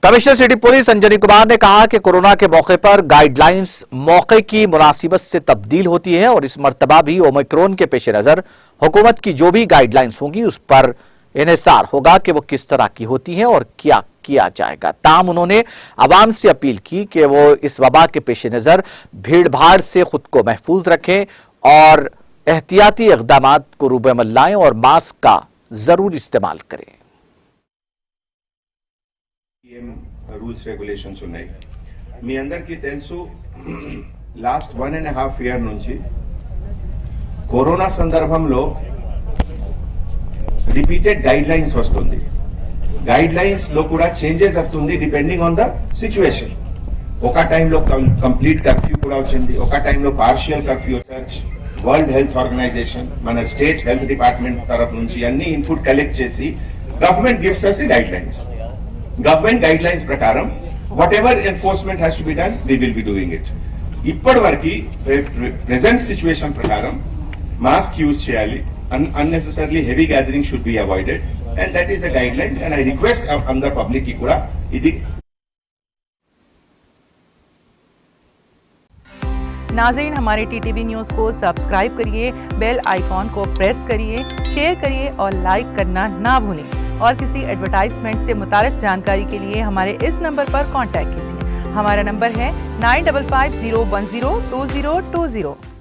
Commissioner city police Anjani Kumar ने कहा कि कोरोना के मौके पर गाइडलाइंस मौके की मुनासिबत से तब्दील होती है और इस मर्तबा भी ओमिक्रॉन के पेश नजर हुकूमत की जो भी गाइडलाइंस होंगी उस पर इन्हिसार होगा कि वो किस तरह की होती हैं और क्या किया जाएगा। ताहम उन्होंने आवाम से अपील की कि वो इस वबा के पेश नजर भीड़ भाड़ से खुद को महफूज रखें और एहतियाती इकदाम को रूबेमल लाएं और मास्क का जरूर इस्तेमाल करें। రూల్స్ రెగ్యులేషన్స్ ఉన్నాయి। మీ అందరికీ తెలుసు లాస్ట్ 1.5 ఇయర్ నుంచి కరోనా సందర్భంలో రిపీటెడ్ గైడ్ లైన్స్ వస్తుంది। గైడ్ లైన్స్ లో కూడా చేంజెస్ అవుతుంది డిపెండింగ్ ఆన్ ద సిచ్యువేషన్। ఒక టైంలో కంప్లీట్ కర్ఫ్యూ కూడా వచ్చింది, ఒక టైంలో పార్షియల్ కర్ఫ్యూ। సర్చ్ వరల్డ్ హెల్త్ ఆర్గనైజేషన్ మన స్టేట్ హెల్త్ డిపార్ట్మెంట్ తరఫు నుంచి అన్ని ఇన్పుట్ కలెక్ట్ చేసి government gives us guidelines. Government guidelines ప్రకారం whatever enforcement has to be done we will be doing it. ఇప్పటి వరకు ప్రెసెంట్ సిచ్యువేషన్ ప్రకారం మాస్క్ యూజ్ చేయాలి, unnecessarily heavy gathering should be avoided and that is the guidelines and I request अंदर public की కూడా ఇది। नाज़रीन, हमारे टीटीवी न्यूज़ को सब्सक्राइब करिए, बेल आइकॉन को प्रेस करिए, शेयर करिए और लाइक करना ना भूलें। और किसी एडवर्टाइजमेंट से मुताल्लिक़ जानकारी के लिए हमारे इस नंबर पर कांटेक्ट कीजिए। हमारा नंबर है 9550102020।